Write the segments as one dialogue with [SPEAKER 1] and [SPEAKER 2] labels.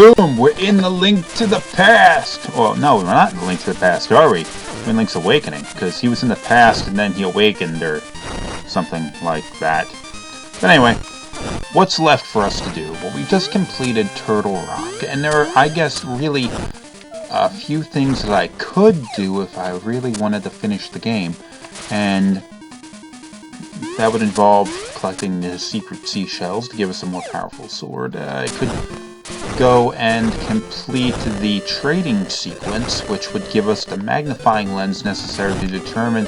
[SPEAKER 1] boom, we're in the Link to the Past. Well, no, we're not in the Link to the Past, are we? We're in Link's Awakening, because he was in the past and then he awakened, or something like that. But anyway, what's left for us to do? Well, we just completed Turtle Rock, and there are, I guess, really a few things that I could do if I really wanted to finish the game, and that would involve collecting the secret seashells to give us a more powerful sword. I could go and complete the trading sequence, which would give us the magnifying lens necessary to determine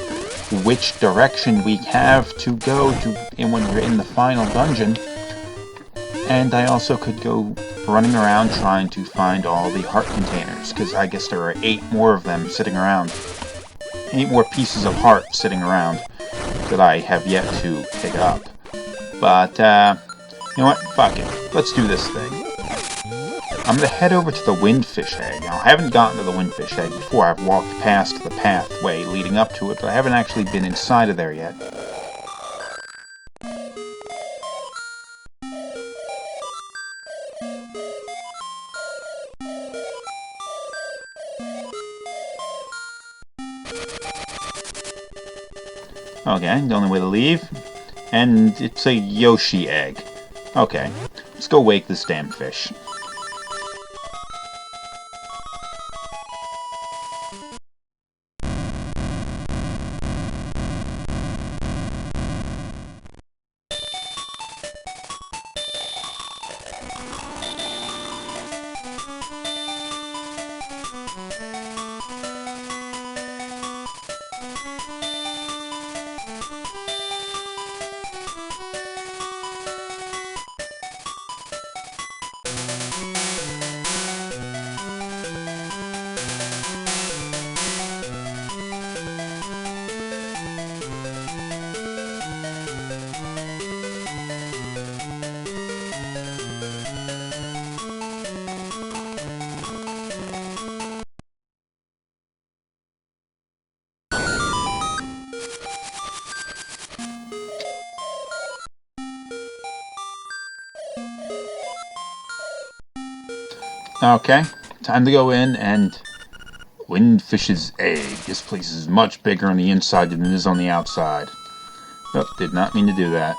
[SPEAKER 1] which direction we have to go to when we're in the final dungeon. And I also could go running around trying to find all the heart containers, because I guess there are 8 more of them sitting around. 8 more pieces of heart sitting around that I have yet to pick up. But, you know what? Fuck it. Let's do this thing. I'm going to head over to the Windfish Egg. Now, I haven't gotten to the Windfish Egg before. I've walked past the pathway leading up to it, but I haven't actually been inside of there yet. Okay, the only way to leave. And it's a Yoshi egg. Okay, let's go wake this damn fish. Okay, time to go in and Windfish's egg. This place is much bigger on the inside than it is on the outside. Oh, did not mean to do that.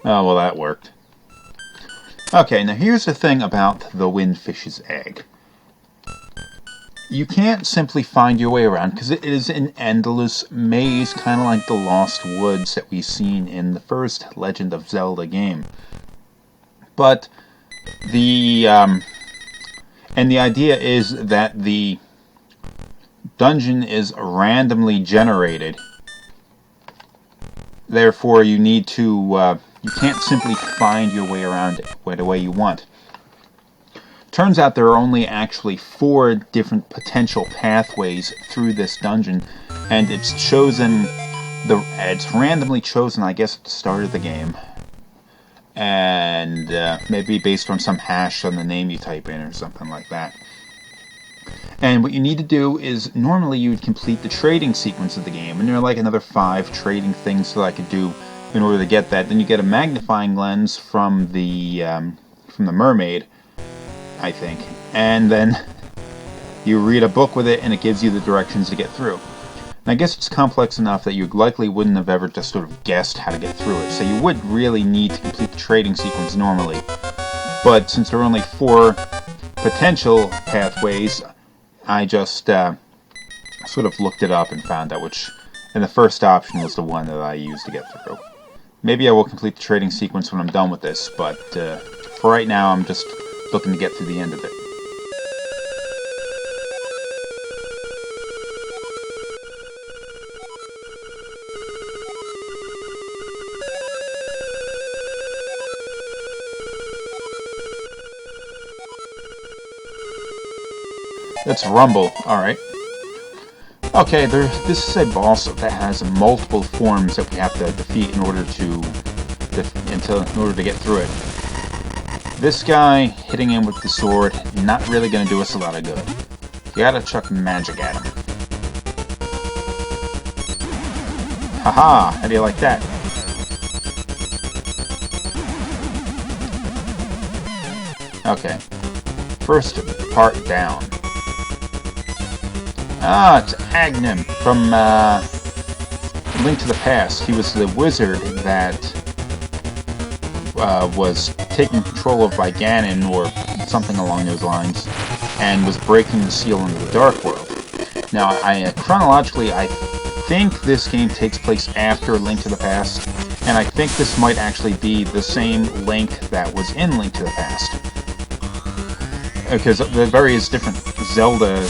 [SPEAKER 1] Oh, well, that worked. Okay, now here's the thing about the Windfish's egg. You can't simply find your way around because it is an endless maze, kind of like the Lost Woods that we've seen in the first Legend of Zelda game. But the idea is that the dungeon is randomly generated. Therefore, you need to you can't simply find your way around it the way you want. Turns out there are only actually 4 different potential pathways through this dungeon, and it's randomly chosen, I guess, at the start of the game, and maybe based on some hash on the name you type in or something like that. And what you need to do is, normally you would complete the trading sequence of the game, and there are like another 5 trading things that I could do in order to get that. Then you get a magnifying lens from the mermaid, I think, and then you read a book with it and it gives you the directions to get through. And I guess it's complex enough that you likely wouldn't have ever just sort of guessed how to get through it, so you would really need to complete the trading sequence normally. But since there are only 4 potential pathways, I just sort of looked it up and found out which, and the first option was the one that I used to get through. Maybe I will complete the trading sequence when I'm done with this, but for right now I'm just looking to get to the end of it. That's Rumble, alright. Okay, this is a boss that has multiple forms that we have to defeat in order to get through it. This guy, hitting him with the sword, not really going to do us a lot of good. You gotta chuck magic at him. Haha, how do you like that? Okay. First part down. Ah, it's Agnem from Link to the Past. He was the wizard that was taken control of by Ganon, or something along those lines, and was breaking the seal into the Dark World. Now, chronologically, I think this game takes place after Link to the Past, and I think this might actually be the same Link that was in Link to the Past. Because the various different Zelda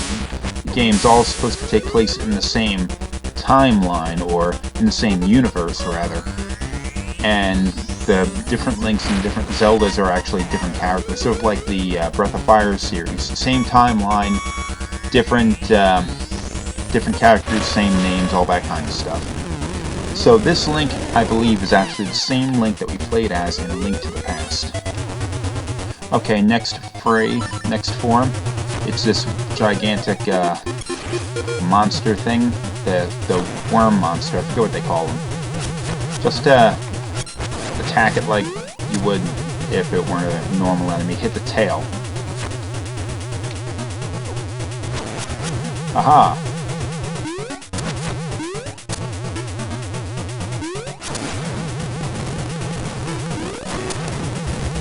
[SPEAKER 1] games all supposed to take place in the same timeline, or in the same universe, rather. And the different Links and different Zeldas are actually different characters, sort of like the Breath of Fire series. Same timeline, different characters, same names, all that kind of stuff. So this Link, I believe, is actually the same Link that we played as in Link to the Past. Okay, next form. It's this gigantic monster thing, the worm monster. I forget what they call them. Just attack it like you would if it weren't a normal enemy. Hit the tail. Aha!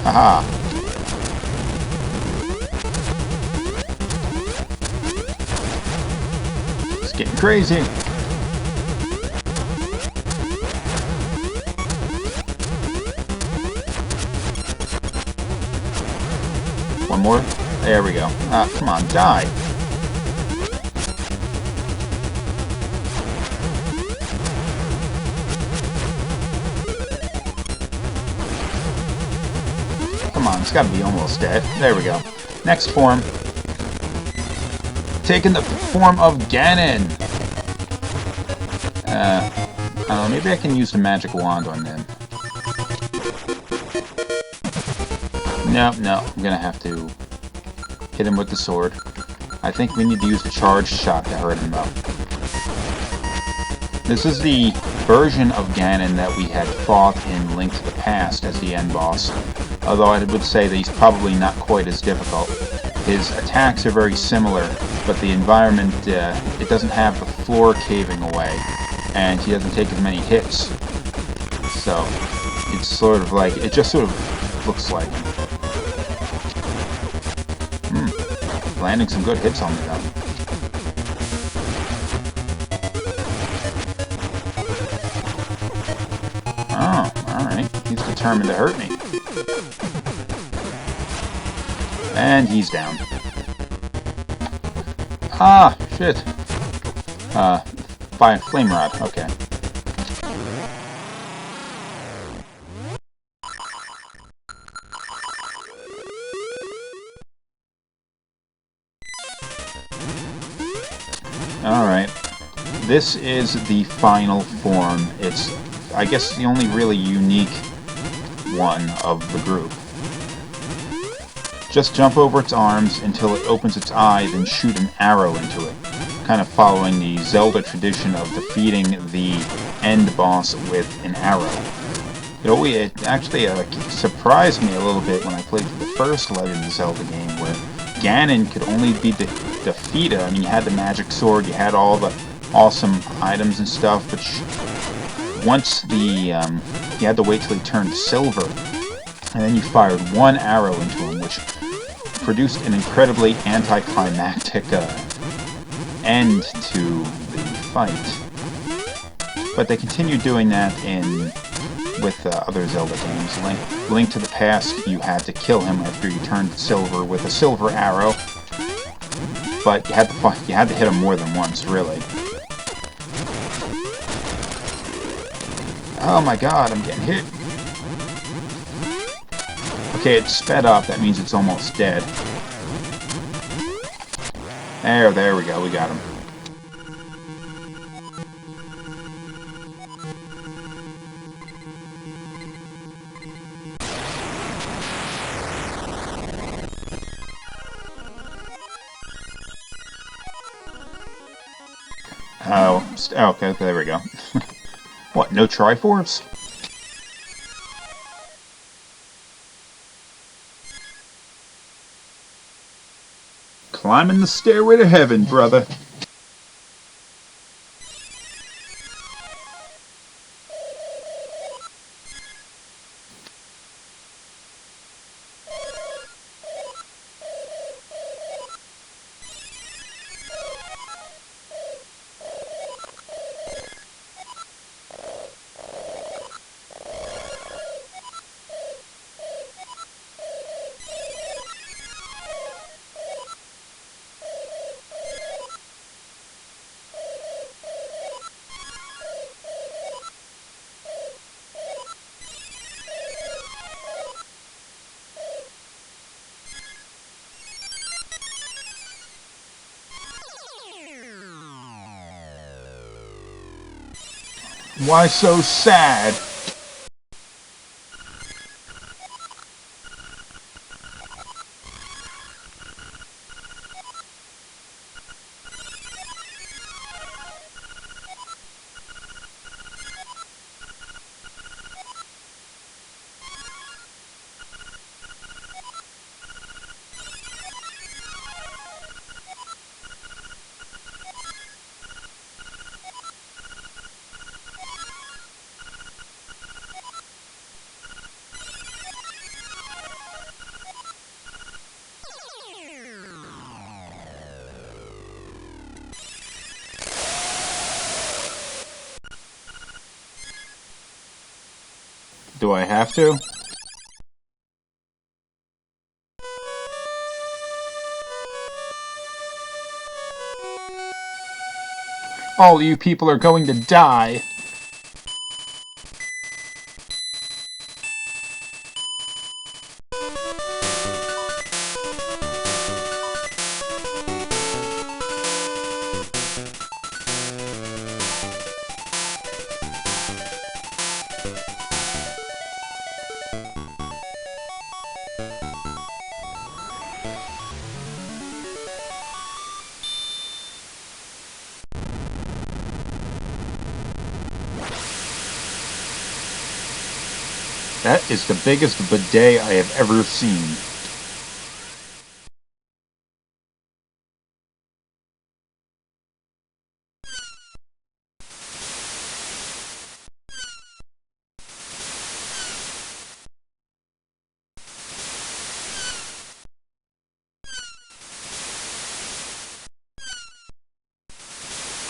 [SPEAKER 1] Aha! It's getting crazy! One more. There we go. Come on, die. Come on, it's gotta be almost dead. There we go. Next form. Taking the form of Ganon. I don't know, maybe I can use the magic wand on them. No, I'm gonna have to hit him with the sword. I think we need to use the charged shot to hurt him, though. This is the version of Ganon that we had fought in Link to the Past as the end boss, although I would say that he's probably not quite as difficult. His attacks are very similar, but the environment, it doesn't have the floor caving away, and he doesn't take as many hits. So, it's sort of like, it just sort of looks like him. Landing some good hits on me, though. Oh, alright. He's determined to hurt me. And he's down. Ah, shit. By a flame rod. Okay. Alright, this is the final form. It's, I guess, the only really unique one of the group. Just jump over its arms until it opens its eyes and shoot an arrow into it, kind of following the Zelda tradition of defeating the end boss with an arrow. It actually surprised me a little bit when I played the first Legend of Zelda game, where Ganon could only be defeated. I mean, you had the magic sword, you had all the awesome items and stuff, but once you had to wait till he turned silver, and then you fired one arrow into him, which produced an incredibly anticlimactic end to the fight. But they continued doing that with other Zelda games. Link to the Past, you had to kill him after you turned silver with a silver arrow, but you had to hit him more than once, really. Oh my god, I'm getting hit. Okay, it's sped up. That means it's almost dead. There we go. We got him. Oh, okay, there we go. What, no Triforce? Climbing the stairway to heaven, brother. Why so sad? Do I have to? All you people are going to die. That is the biggest bidet I have ever seen.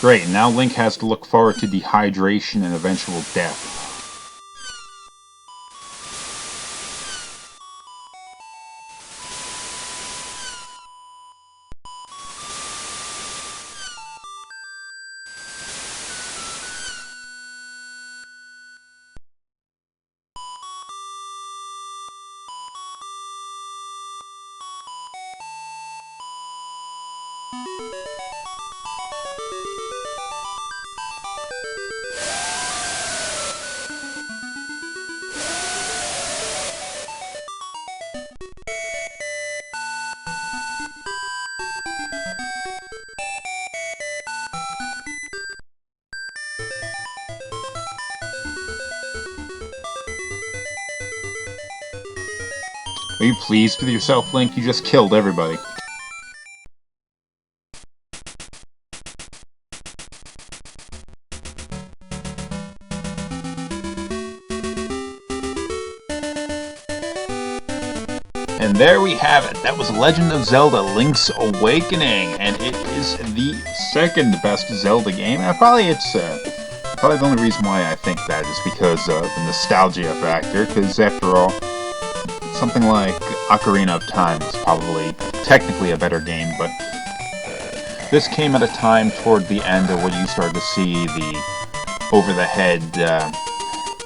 [SPEAKER 1] Great, now Link has to look forward to dehydration and eventual death. Are you pleased with yourself, Link? You just killed everybody. And there we have it. That was Legend of Zelda Link's Awakening, and it is the second best Zelda game. And probably the only reason why I think that is because of the nostalgia factor, because after all, something like Ocarina of Time was probably technically a better game, but this came at a time toward the end of when you started to see the over-the-head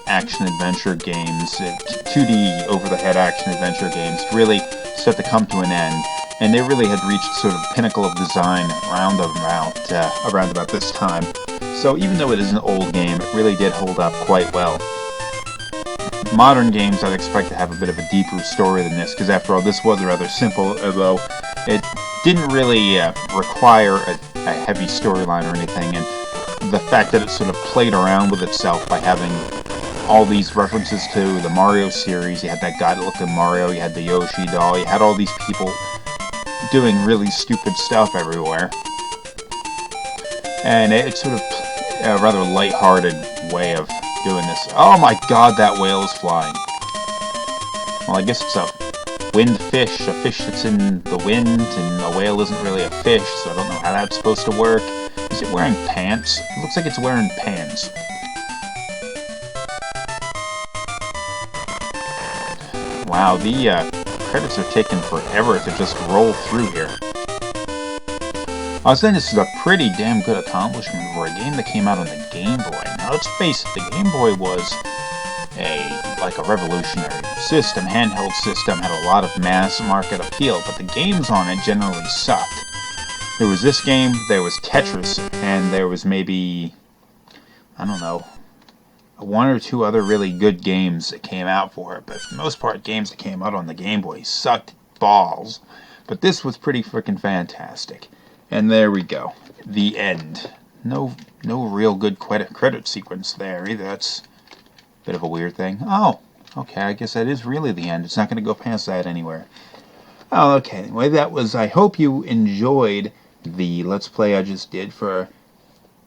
[SPEAKER 1] action-adventure games, 2D over-the-head action-adventure games, really start to come to an end, and they really had reached sort of pinnacle of design around about this time. So even though it is an old game, it really did hold up quite well. Modern games I'd expect to have a bit of a deeper story than this, because after all, this was rather simple, although it didn't really require a heavy storyline or anything, and the fact that it sort of played around with itself by having all these references to the Mario series. You had that guy that looked like Mario, you had the Yoshi doll, you had all these people doing really stupid stuff everywhere. And it's sort of a rather light-hearted way of doing this. Oh my god, that whale is flying. Well, I guess it's a wind fish, a fish that's in the wind, and a whale isn't really a fish, so I don't know how that's supposed to work. Is it wearing pants? It looks like it's wearing pants. Wow, the credits are taking forever to just roll through here. I was saying this is a pretty damn good accomplishment for a game that came out on the Game Boy. Now let's face it, the Game Boy was like a revolutionary system, handheld system, had a lot of mass market appeal, but the games on it generally sucked. There was this game, there was Tetris, and there was maybe, I don't know, one or two other really good games that came out for it, but for the most part, games that came out on the Game Boy sucked balls. But this was pretty freaking fantastic. And there we go. The end. No real good credit sequence there either. That's a bit of a weird thing. Oh, okay, I guess that is really the end. It's not going to go past that anywhere. Oh, okay. Anyway, that was... I hope you enjoyed the Let's Play I just did for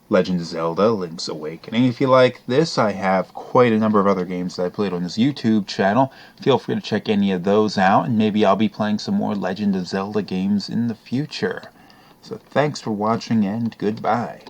[SPEAKER 1] Legend of Zelda: Link's Awakening. If you like this, I have quite a number of other games that I played on this YouTube channel. Feel free to check any of those out, and maybe I'll be playing some more Legend of Zelda games in the future. So thanks for watching, and goodbye.